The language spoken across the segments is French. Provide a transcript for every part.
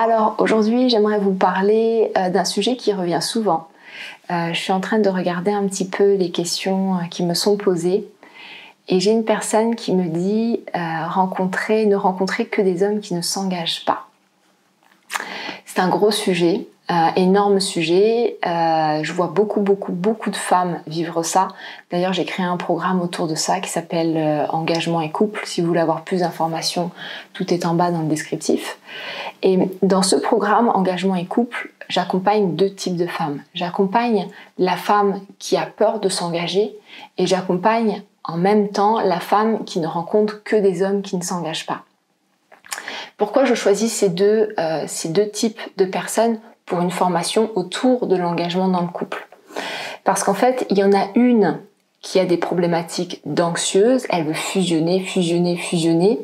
Alors aujourd'hui j'aimerais vous parler d'un sujet qui revient souvent. Je suis en train de regarder un petit peu les questions qui me sont posées et j'ai une personne qui me dit ne rencontrer que des hommes qui ne s'engagent pas. C'est un gros sujet, énorme sujet. Je vois beaucoup de femmes vivre ça. D'ailleurs, j'ai créé un programme autour de ça qui s'appelle Engagement et couple. Si vous voulez avoir plus d'informations, tout est en bas dans le descriptif. Et dans ce programme Engagement et couple, j'accompagne deux types de femmes. J'accompagne la femme qui a peur de s'engager et j'accompagne en même temps la femme qui ne rencontre que des hommes qui ne s'engagent pas. Pourquoi je choisis ces deux types de personnes pour une formation autour de l'engagement dans le couple? Parce qu'en fait, il y en a une qui a des problématiques d'anxieuse, elle veut fusionner,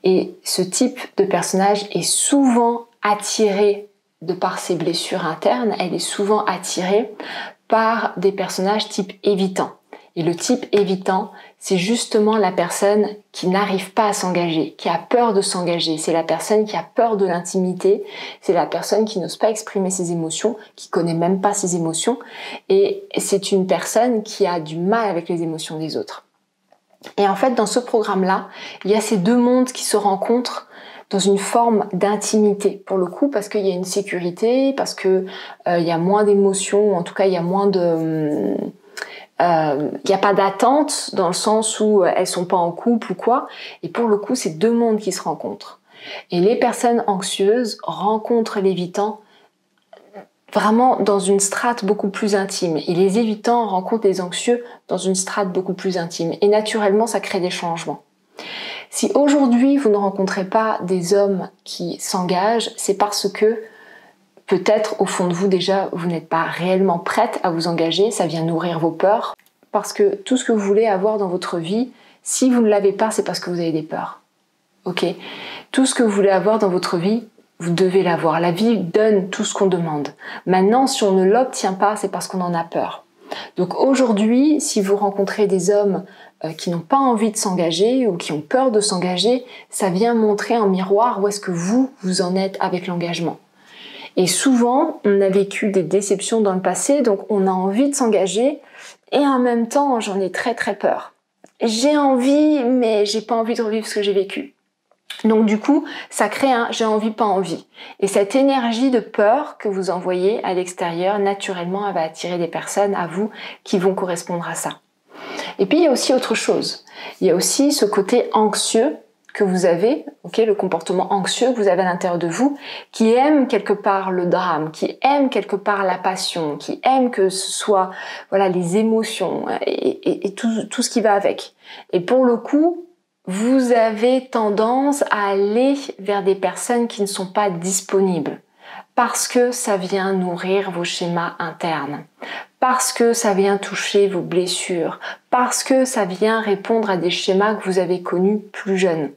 et ce type de personnage est souvent attiré de par ses blessures internes, elle est souvent attirée par des personnages type évitant. Et le type évitant, c'est justement la personne qui n'arrive pas à s'engager, qui a peur de s'engager. C'est la personne qui a peur de l'intimité, c'est la personne qui n'ose pas exprimer ses émotions, qui connaît même pas ses émotions. Et c'est une personne qui a du mal avec les émotions des autres. Et en fait, dans ce programme-là, il y a ces deux mondes qui se rencontrent dans une forme d'intimité, pour le coup, parce qu'il y a une sécurité, parce que il y a moins d'émotions, en tout cas, il y a moins de... il n'y a pas d'attente dans le sens où elles sont pas en couple ou quoi. Et pour le coup, c'est deux mondes qui se rencontrent. Et les personnes anxieuses rencontrent l'évitant vraiment dans une strate beaucoup plus intime. Et les évitants rencontrent les anxieux dans une strate beaucoup plus intime. Et naturellement, ça crée des changements. Si aujourd'hui, vous ne rencontrez pas des hommes qui s'engagent, c'est parce que peut-être au fond de vous déjà, vous n'êtes pas réellement prête à vous engager, ça vient nourrir vos peurs. Parce que tout ce que vous voulez avoir dans votre vie, si vous ne l'avez pas, c'est parce que vous avez des peurs. Ok? Tout ce que vous voulez avoir dans votre vie, vous devez l'avoir. La vie donne tout ce qu'on demande. Maintenant, si on ne l'obtient pas, c'est parce qu'on en a peur. Donc aujourd'hui, si vous rencontrez des hommes qui n'ont pas envie de s'engager ou qui ont peur de s'engager, ça vient montrer en miroir où est-ce que vous en êtes avec l'engagement. Et souvent, on a vécu des déceptions dans le passé, donc on a envie de s'engager et en même temps, j'en ai très peur. J'ai envie, mais j'ai pas envie de revivre ce que j'ai vécu. Donc du coup, ça crée un j'ai envie, pas envie. Et cette énergie de peur que vous envoyez à l'extérieur, naturellement, elle va attirer des personnes à vous qui vont correspondre à ça. Et puis, il y a aussi autre chose. Il y a aussi ce côté anxieux que vous avez, le comportement anxieux que vous avez à l'intérieur de vous, qui aime quelque part le drame, qui aime quelque part la passion, qui aime que ce soit les émotions et tout ce qui va avec. Et pour le coup, vous avez tendance à aller vers des personnes qui ne sont pas disponibles parce que ça vient nourrir vos schémas internes, parce que ça vient toucher vos blessures, parce que ça vient répondre à des schémas que vous avez connus plus jeunes.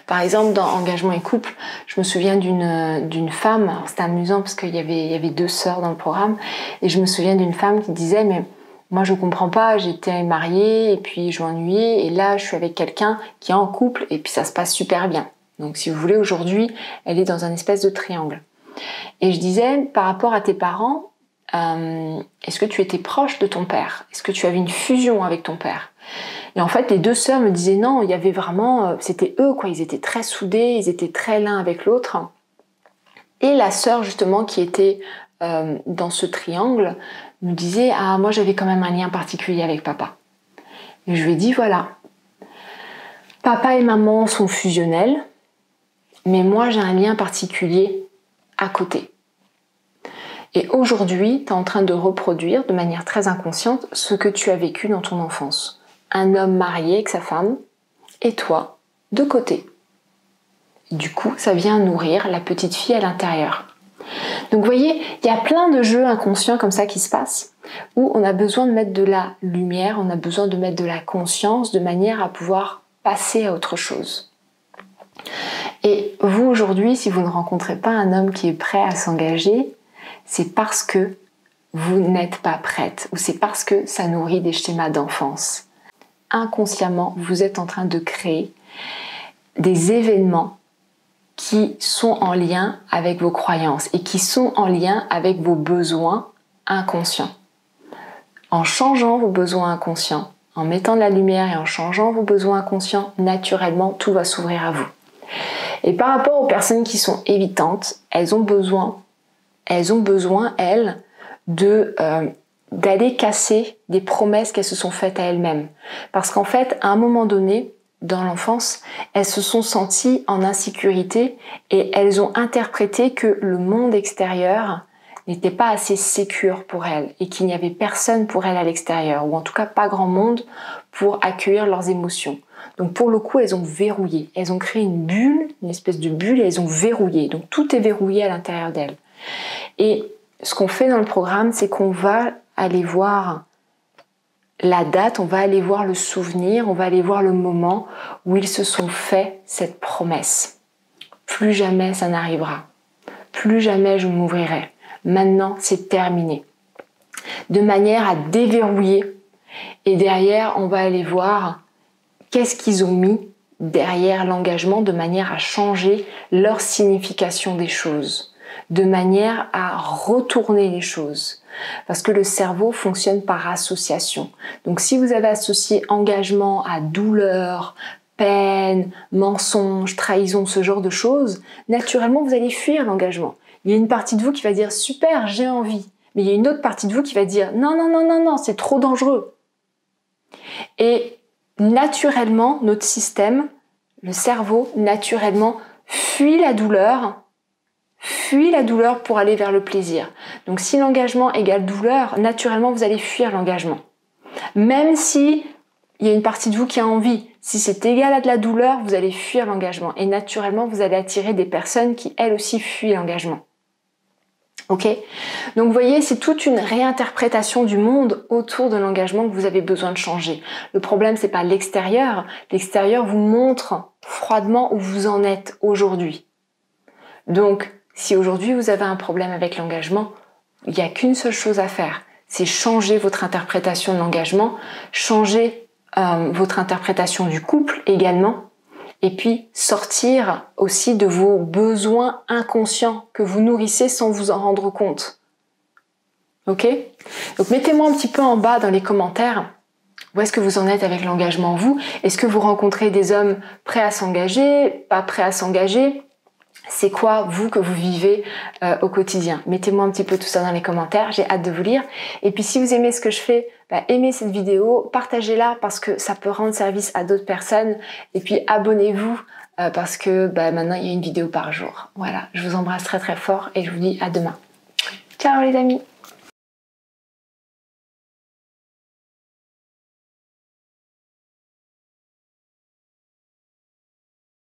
Par exemple, dans Engagement et couple, je me souviens d'une femme, c'était amusant parce qu'il y avait deux sœurs dans le programme, et je me souviens d'une femme qui disait « mais moi je comprends pas, j'étais mariée et puis je m'ennuyais et là je suis avec quelqu'un qui est en couple et puis ça se passe super bien. » Donc si vous voulez, aujourd'hui, elle est dans un espèce de triangle. Et je disais, par rapport à tes parents, est-ce que tu étais proche de ton père? Est-ce que tu avais une fusion avec ton père? Et en fait, les deux sœurs me disaient non, il y avait vraiment, c'était eux quoi, ils étaient très soudés, ils étaient très l'un avec l'autre. Et la sœur justement qui était dans ce triangle me disait ah moi j'avais quand même un lien particulier avec papa. Et je lui ai dit voilà, papa et maman sont fusionnels, mais moi j'ai un lien particulier à côté. Et aujourd'hui, tu es en train de reproduire de manière très inconsciente ce que tu as vécu dans ton enfance. Un homme marié avec sa femme et toi de côté. Du coup, ça vient nourrir la petite fille à l'intérieur. Donc vous voyez, il y a plein de jeux inconscients comme ça qui se passent où on a besoin de mettre de la lumière, on a besoin de mettre de la conscience de manière à pouvoir passer à autre chose. Et vous aujourd'hui, si vous ne rencontrez pas un homme qui est prêt à s'engager, c'est parce que vous n'êtes pas prête ou c'est parce que ça nourrit des schémas d'enfance. Inconsciemment, vous êtes en train de créer des événements qui sont en lien avec vos croyances et qui sont en lien avec vos besoins inconscients. En changeant vos besoins inconscients, en mettant de la lumière et en changeant vos besoins inconscients, naturellement, tout va s'ouvrir à vous. Et par rapport aux personnes qui sont évitantes, elles ont besoin, elles, d'aller casser des promesses qu'elles se sont faites à elles-mêmes. Parce qu'en fait, à un moment donné, dans l'enfance, elles se sont senties en insécurité et elles ont interprété que le monde extérieur n'était pas assez sécure pour elles et qu'il n'y avait personne pour elles à l'extérieur, ou en tout cas pas grand monde pour accueillir leurs émotions. Donc pour le coup, elles ont verrouillé, elles ont créé une bulle, une espèce de bulle, et elles ont verrouillé. Donc tout est verrouillé à l'intérieur d'elles. Et ce qu'on fait dans le programme, c'est qu'on va aller voir la date, on va aller voir le souvenir, on va aller voir le moment où ils se sont fait cette promesse. Plus jamais ça n'arrivera. Plus jamais je m'ouvrirai. Maintenant, c'est terminé. De manière à déverrouiller. Et derrière, on va aller voir qu'est-ce qu'ils ont mis derrière l'engagement de manière à changer leur signification des choses. De manière à retourner les choses. Parce que le cerveau fonctionne par association. Donc si vous avez associé engagement à douleur, peine, mensonge, trahison, ce genre de choses, naturellement vous allez fuir l'engagement. Il y a une partie de vous qui va dire super, j'ai envie. Mais il y a une autre partie de vous qui va dire non, non, non, non, non, c'est trop dangereux. Et naturellement, notre système, le cerveau, naturellement, fuit la douleur pour aller vers le plaisir. Donc si l'engagement égale douleur, naturellement vous allez fuir l'engagement. Même si il y a une partie de vous qui a envie, si c'est égal à de la douleur, vous allez fuir l'engagement. Et naturellement vous allez attirer des personnes qui elles aussi fuient l'engagement. Ok ? Donc vous voyez, c'est toute une réinterprétation du monde autour de l'engagement que vous avez besoin de changer. Le problème, c'est pas l'extérieur. L'extérieur vous montre froidement où vous en êtes aujourd'hui. Donc, si aujourd'hui vous avez un problème avec l'engagement, il n'y a qu'une seule chose à faire, c'est changer votre interprétation de l'engagement, changer votre interprétation du couple également, et puis sortir aussi de vos besoins inconscients que vous nourrissez sans vous en rendre compte. Ok ? Donc mettez-moi un petit peu en bas dans les commentaires où est-ce que vous en êtes avec l'engagement vous. Est-ce que vous rencontrez des hommes prêts à s'engager, pas prêts à s'engager ? C'est quoi, vous, que vous vivez au quotidien? Mettez-moi un petit peu tout ça dans les commentaires, j'ai hâte de vous lire. Et puis si vous aimez ce que je fais, aimez cette vidéo, partagez-la parce que ça peut rendre service à d'autres personnes. Et puis abonnez-vous parce que maintenant il y a une vidéo par jour. Voilà, je vous embrasse très très fort et je vous dis à demain. Ciao les amis!